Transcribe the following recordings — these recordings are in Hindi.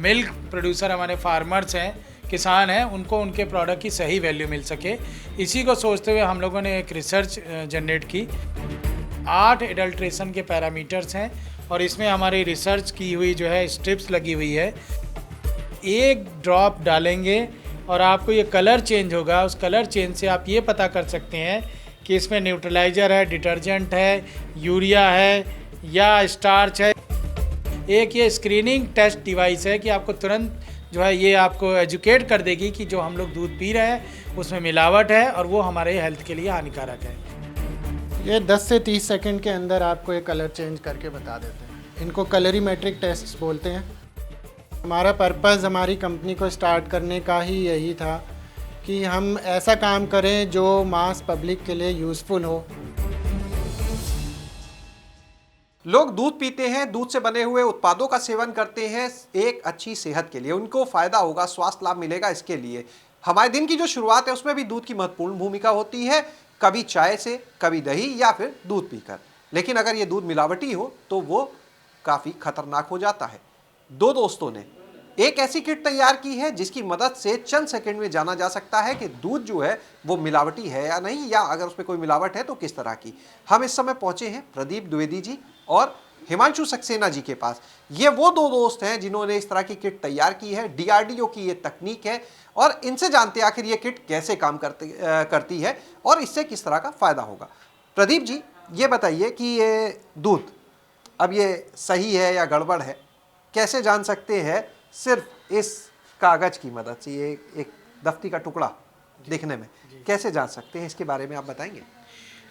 मिल्क प्रोड्यूसर हमारे फार्मर्स हैं, किसान हैं, उनको उनके प्रोडक्ट की सही वैल्यू मिल सके। इसी को सोचते हुए हम लोगों ने एक रिसर्च जनरेट की। 8 एडल्ट्रेशन के पैरामीटर्स हैं और इसमें हमारी रिसर्च की हुई जो है स्ट्रिप्स लगी हुई है। एक ड्रॉप डालेंगे और आपको ये कलर चेंज होगा। उस कलर चेंज से आप ये पता कर सकते हैं कि इसमें न्यूट्रलाइज़र है, डिटर्जेंट है, यूरिया है या स्टार्च है। एक ये स्क्रीनिंग टेस्ट डिवाइस है कि आपको तुरंत जो है ये आपको एजुकेट कर देगी कि जो हम लोग दूध पी रहे हैं उसमें मिलावट है और वो हमारे हेल्थ के लिए हानिकारक है। ये 10 से 30 सेकंड के अंदर आपको ये कलर चेंज करके बता देते हैं। इनको कलरीमेट्रिक टेस्ट बोलते हैं। हमारा पर्पज़ हमारी कंपनी को स्टार्ट करने का ही यही था कि हम ऐसा काम करें जो मास पब्लिक के लिए यूज़फुल हो। लोग दूध पीते हैं, दूध से बने हुए उत्पादों का सेवन करते हैं एक अच्छी सेहत के लिए। उनको फ़ायदा होगा, स्वास्थ्य लाभ मिलेगा, इसके लिए हमारे दिन की जो शुरुआत है उसमें भी दूध की महत्वपूर्ण भूमिका होती है। कभी चाय से, कभी दही या फिर दूध पीकर। लेकिन अगर ये दूध मिलावटी हो तो वो काफ़ी खतरनाक हो जाता है। दो दोस्तों ने एक ऐसी किट तैयार की है जिसकी मदद से चंद सेकंड में जाना जा सकता है कि दूध जो है वो मिलावटी है या नहीं, या अगर उसमें कोई मिलावट है तो किस तरह की। हम इस समय पहुंचे हैं प्रदीप द्विवेदी जी और हिमांशु सक्सेना जी के पास। ये वो दो दोस्त हैं जिन्होंने इस तरह की किट तैयार की है। डीआरडीओ की ये तकनीक है और इनसे जानते हैं आखिर ये किट कैसे काम करती है और इससे किस तरह का फ़ायदा होगा। प्रदीप जी, ये बताइए कि ये दूध अब ये सही है या गड़बड़ है, कैसे जान सकते हैं सिर्फ इस कागज़ की मदद से? ये एक दफ्ती का टुकड़ा दिखने में कैसे जान सकते हैं, इसके बारे में आप बताएंगे?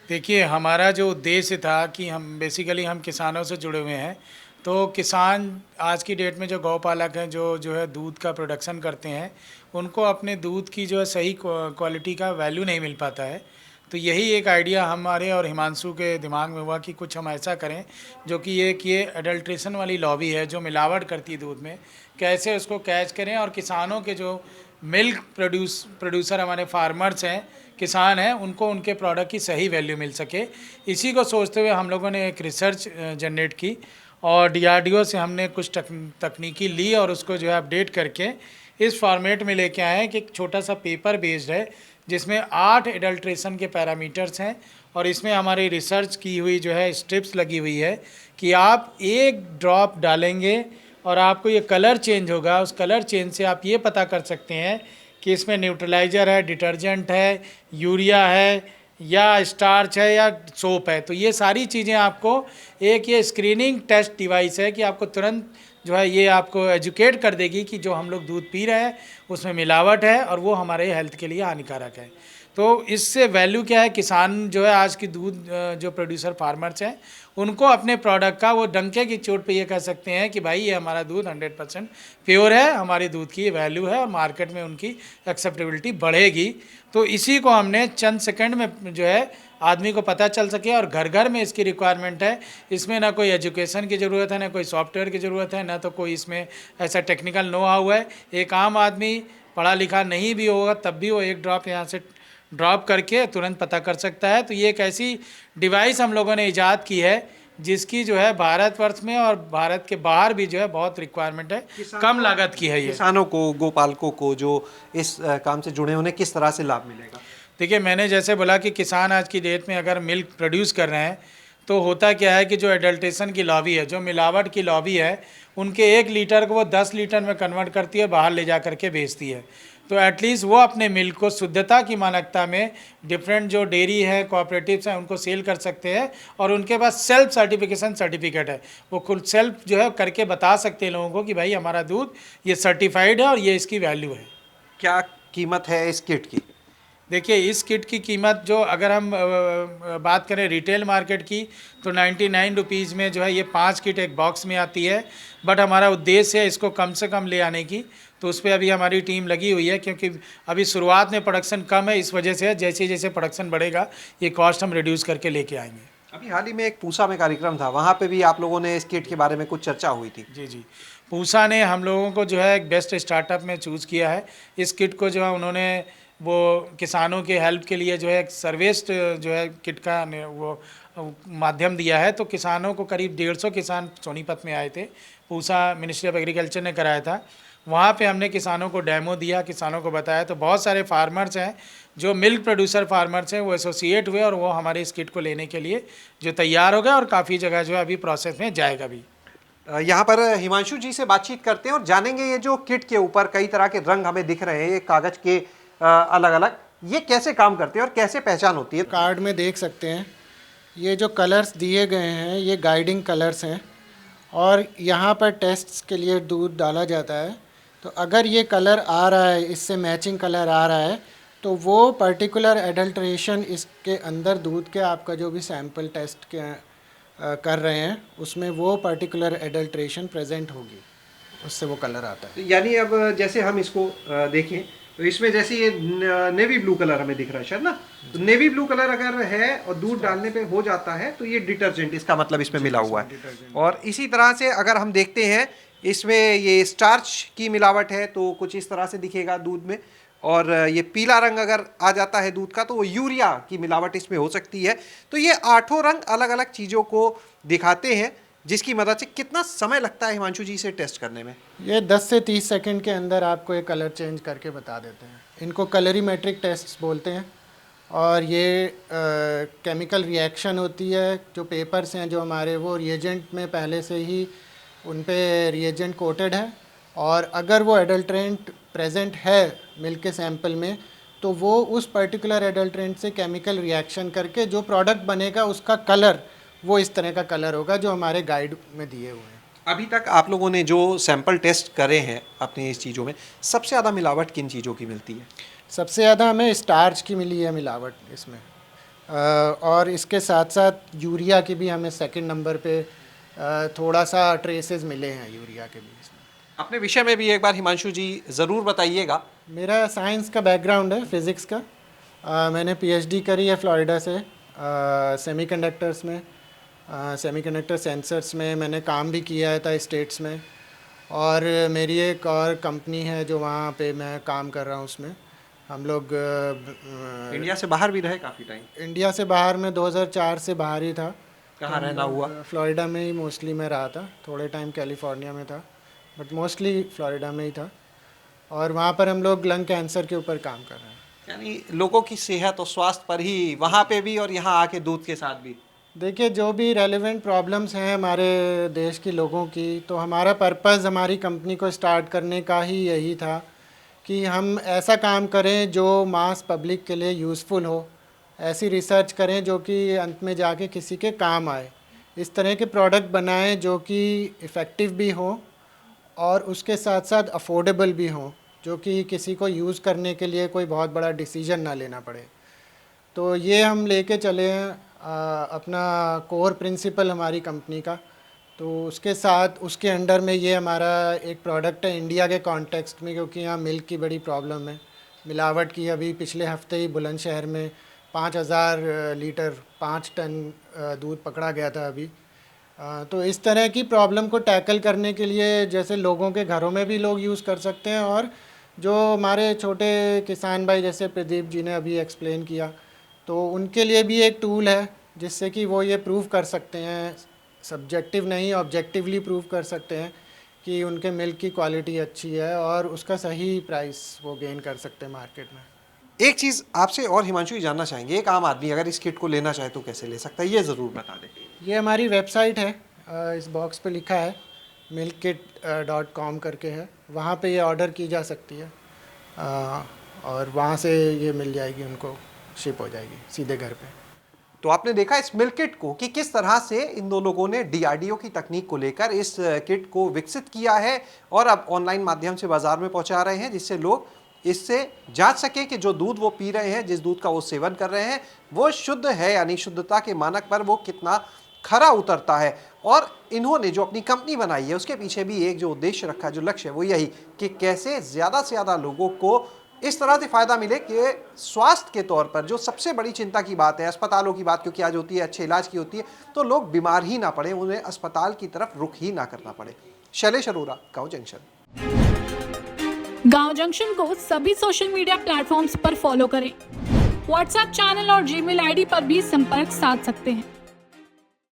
देखिए, हमारा जो उद्देश्य था कि हम बेसिकली हम किसानों से जुड़े हुए हैं। तो किसान आज की डेट में जो गौपालक हैं, जो है दूध का प्रोडक्शन करते हैं, उनको अपने दूध की जो है सही क्वालिटी का वैल्यू नहीं मिल पाता है। तो यही एक आइडिया हमारे और हिमांशु के दिमाग में हुआ कि कुछ हम ऐसा करें जो कि ये एडल्ट्रेशन वाली लॉबी है जो मिलावट करती है दूध में, कैसे उसको कैच करें और किसानों के जो मिल्क प्रोड्यूसर हमारे फार्मर्स हैं, किसान हैं, उनको उनके प्रोडक्ट की सही वैल्यू मिल सके। इसी को सोचते हुए हम लोगों ने एक रिसर्च जनरेट की और डीआरडीओ से हमने कुछ तकनीकी ली और उसको जो है अपडेट करके इस फॉर्मेट में लेके आए हैं कि एक छोटा सा पेपर बेस्ड है जिसमें 8 एडल्ट्रेशन के पैरामीटर्स हैं और इसमें हमारी रिसर्च की हुई जो है स्ट्रिप्स लगी हुई है कि आप एक ड्रॉप डालेंगे और आपको ये कलर चेंज होगा। उस कलर चेंज से आप ये पता कर सकते हैं कि इसमें न्यूट्रलाइज़र है, डिटर्जेंट है, यूरिया है या स्टार्च है या सोप है। तो ये सारी चीज़ें आपको एक ये स्क्रीनिंग टेस्ट डिवाइस है कि आपको तुरंत जो है ये आपको एजुकेट कर देगी कि जो हम लोग दूध पी रहे हैं उसमें मिलावट है और वो हमारे हेल्थ के लिए हानिकारक है। तो इससे वैल्यू क्या है, किसान जो है आज की दूध जो प्रोड्यूसर फार्मर्स हैं उनको अपने प्रोडक्ट का वो डंके की चोट पे ये कह सकते हैं कि भाई ये हमारा दूध 100% प्योर है, हमारे दूध की ये वैल्यू है और मार्केट में उनकी एक्सेप्टेबिलिटी बढ़ेगी। तो इसी को हमने चंद सेकंड में जो है आदमी को पता चल सके और घर घर में इसकी रिक्वायरमेंट है। इसमें ना कोई एजुकेशन की ज़रूरत है, ना कोई सॉफ्टवेयर की ज़रूरत है, ना तो कोई इसमें ऐसा टेक्निकल नो हाउ है। एक आम आदमी पढ़ा लिखा नहीं भी होगा तब भी वो एक ड्रॉप यहाँ से ड्रॉप करके तुरंत पता कर सकता है। तो ये एक ऐसी डिवाइस हम लोगों ने ईजाद की है जिसकी जो है भारतवर्ष में और भारत के बाहर भी जो है बहुत रिक्वायरमेंट है। कम लागत की है ये। किसानों को, गोपालकों को जो इस काम से जुड़े उन्हें किस तरह से लाभ मिलेगा? देखिए, मैंने जैसे बोला कि किसान आज की डेट में अगर मिल्क प्रोड्यूस कर रहे हैं तो होता क्या है कि जो एडल्ट्रेशन की लॉबी है, जो मिलावट की लॉबी है, उनके 1 लीटर को वो 10 लीटर में कन्वर्ट करती है, बाहर ले जा करके बेचती है। तो एटलीस्ट वो अपने मिल्क को शुद्धता की मानकता में डिफरेंट जो डेयरी है, कोऑपरेटिव्स हैं, उनको सेल कर सकते हैं और उनके पास सेल्फ सर्टिफिकेशन सर्टिफिकेट है। वो खुद सेल्फ जो है करके बता सकते हैं लोगों को कि भाई हमारा दूध ये सर्टिफाइड है और ये इसकी वैल्यू है। क्या कीमत है इस किट की? देखिए, इस किट की कीमत जो अगर हम बात करें रिटेल मार्केट की तो 99 रुपीज़ में जो है ये 5 किट एक बॉक्स में आती है। बट हमारा उद्देश्य है इसको कम से कम ले आने की, तो उस पर अभी हमारी टीम लगी हुई है क्योंकि अभी शुरुआत में प्रोडक्शन कम है। इस वजह से जैसे जैसे प्रोडक्शन बढ़ेगा ये कॉस्ट हम रिड्यूस करके लेके आएंगे। अभी हाल ही में एक पूसा में कार्यक्रम था, वहाँ पे भी आप लोगों ने इस किट के बारे में कुछ चर्चा हुई थी। जी, पूसा ने हम लोगों को जो है एक बेस्ट स्टार्टअप में चूज़ किया है। इस किट को जो है उन्होंने वो किसानों के हेल्प के लिए जो है एक सर्वेस्ट जो है किट का वो माध्यम दिया है। तो किसानों को करीब 150 किसान सोनीपत में आए थे, पूसा मिनिस्ट्री ऑफ एग्रीकल्चर ने कराया था। वहाँ पे हमने किसानों को डेमो दिया, किसानों को बताया। तो बहुत सारे फार्मर्स हैं जो मिल्क प्रोड्यूसर फार्मर्स हैं, वो एसोसिएट हुए और वो हमारे इस किट को लेने के लिए जो तैयार हो गए और काफ़ी जगह जो है अभी प्रोसेस में जाएगा भी। यहाँ पर हिमांशु जी से बातचीत करते हैं और जानेंगे ये जो किट के ऊपर कई तरह के रंग हमें दिख रहे हैं, ये कागज के अलग अलग, ये कैसे काम करते हैं और कैसे पहचान होती है? कार्ड में देख सकते हैं ये जो कलर्स दिए गए हैं ये गाइडिंग कलर्स हैं और यहाँ पर टेस्ट्स के लिए दूध डाला जाता है। तो अगर ये कलर आ रहा है, इससे मैचिंग कलर आ रहा है, तो वो पर्टिकुलर एडल्ट्रेशन इसके अंदर दूध के आपका जो भी सैंपल टेस्ट के कर रहे हैं उसमें वो पर्टिकुलर एडल्ट्रेशन प्रेजेंट होगी, उससे वो कलर आता है। यानी अब जैसे हम इसको देखें तो इसमें जैसे ये नेवी ब्लू कलर हमें दिख रहा है शायद ना, तो नेवी ब्लू कलर अगर है और दूध डालने पे हो जाता है तो ये डिटर्जेंट इसका मतलब इसमें मिला हुआ है। और इसी तरह से अगर हम देखते हैं इसमें ये स्टार्च की मिलावट है तो कुछ इस तरह से दिखेगा दूध में, और ये पीला रंग अगर आ जाता है दूध का तो वो यूरिया की मिलावट इसमें हो सकती है। तो ये 8 रंग अलग अलग चीज़ों को दिखाते हैं, जिसकी मदद से कितना समय लगता है हिमांशु जी से टेस्ट करने में? ये 10 से 30 सेकंड के अंदर आपको ये कलर चेंज करके बता देते हैं। इनको कलरीमेट्रिक टेस्ट बोलते हैं और ये केमिकल रिएक्शन होती है। जो पेपर्स हैं जो हमारे वो रिएजेंट में पहले से ही उन पे रिएजेंट कोटेड है और अगर वो एडल्ट्रेंट प्रेजेंट है मिल्क के सैंपल में तो वो उस पर्टिकुलर एडल्ट्रेंट से केमिकल रिएक्शन करके जो प्रोडक्ट बनेगा उसका कलर वो इस तरह का कलर होगा जो हमारे गाइड में दिए हुए हैं। अभी तक आप लोगों ने जो सैंपल टेस्ट करे हैं अपनी इस चीज़ों में, सबसे ज़्यादा मिलावट किन चीज़ों की मिलती है? सबसे ज़्यादा हमें स्टार्च की मिली है मिलावट इसमें, और इसके साथ साथ यूरिया की भी हमें सेकंड नंबर पे थोड़ा सा ट्रेसेस मिले हैं यूरिया के भी इसमें। अपने विषय में भी एक बार हिमांशु जी ज़रूर बताइएगा। मेरा साइंस का बैकग्राउंड है, फिज़िक्स का। मैंने पीएचडी करी है फ्लोरिडा से सेमीकंडक्टर्स में, सेमीकंडक्टर सेंसर्स में मैंने काम भी किया था स्टेट्स में, और मेरी एक और कंपनी है जो वहाँ पे मैं काम कर रहा हूँ। उसमें हम लोग इंडिया से बाहर भी रहे काफ़ी टाइम? इंडिया से बाहर में 2004 से बाहर ही था। कहाँ रहना हुआ? फ्लोरिडा में ही मोस्टली मैं रहा था, थोड़े टाइम कैलिफोर्निया में था बट मोस्टली फ्लोरिडा में ही था, और वहाँ पर हम लोग लंग कैंसर के ऊपर काम कर रहे हैं। यानी लोगों की सेहत और स्वास्थ्य पर ही वहाँ पे भी और यहाँ आके दूध के साथ भी। देखिए जो भी रेलेवेंट प्रॉब्लम्स हैं हमारे देश के लोगों की, तो हमारा पर्पज़ हमारी कंपनी को स्टार्ट करने का ही यही था कि हम ऐसा काम करें जो मास पब्लिक के लिए यूज़फुल हो, ऐसी रिसर्च करें जो कि अंत में जाके किसी के काम आए, इस तरह के प्रोडक्ट बनाएं जो कि इफ़ेक्टिव भी हो और उसके साथ साथ अफोर्डेबल भी हो, जो कि किसी को यूज़ करने के लिए कोई बहुत बड़ा डिसीजन ना लेना पड़े। तो ये हम लेके चले हैं अपना कोर प्रिंसिपल हमारी कंपनी का। तो उसके साथ उसके अंडर में ये हमारा एक प्रोडक्ट है इंडिया के कॉन्टेक्स्ट में, क्योंकि यहाँ मिल्क की बड़ी प्रॉब्लम है, मिलावट की। अभी पिछले हफ्ते ही बुलंदशहर में 5000 लीटर 5 टन दूध पकड़ा गया था अभी। तो इस तरह की प्रॉब्लम को टैकल करने के लिए जैसे लोगों के घरों में भी लोग यूज़ कर सकते हैं, और जो हमारे छोटे किसान भाई जैसे प्रदीप जी ने अभी एक्सप्लेन किया, तो उनके लिए भी एक टूल है जिससे कि वो ये प्रूव कर सकते हैं, सब्जेक्टिव नहीं ऑब्जेक्टिवली प्रूव कर सकते हैं कि उनके मिल्क की क्वालिटी अच्छी है और उसका सही प्राइस वो गेन कर सकते हैं मार्केट में। एक चीज़ आपसे और हिमांशु जी जानना चाहेंगे, एक आम आदमी अगर इस किट को लेना चाहे तो कैसे ले सकता है, ये ज़रूर बता दें। ये हमारी वेबसाइट है, इस बॉक्स पे लिखा है milkkit.com करके है, वहाँ पे ये ऑर्डर की जा सकती है और वहाँ से ये मिल जाएगी, उनको शिप हो जाएगी सीधे घर पे। तो आपने देखा इस मिल्क किट को कि किस तरह से इन दो लोगों ने DRDO की तकनीक को लेकर इस किट को विकसित किया है और अब ऑनलाइन माध्यम से बाजार में पहुंचा रहे हैं, जिससे लोग इससे जांच सकें कि जो दूध वो पी रहे हैं, जिस दूध का वो सेवन कर रहे हैं, वो शुद्ध है, यानी शुद्धता के मानक पर वो कितना खरा उतरता है। और इन्होंने जो अपनी कंपनी बनाई है उसके पीछे भी एक जो उद्देश्य रखा, जो लक्ष्य है वो यही कि कैसे ज़्यादा से ज़्यादा लोगों को इस तरह से फ़ायदा मिले कि स्वास्थ्य के तौर पर जो सबसे बड़ी चिंता की बात है, अस्पतालों की बात क्योंकि आज होती है, अच्छे इलाज की होती है, तो लोग बीमार ही ना पड़े, उन्हें अस्पताल की तरफ रुख ही ना करना पड़े। शैलेश अरोरा, गाँव जंक्शन। गाँव जंक्शन को सभी सोशल मीडिया प्लेटफॉर्म्स पर फॉलो करें। व्हाट्सएप चैनल और जीमेल आईडी पर भी संपर्क साध सकते हैं।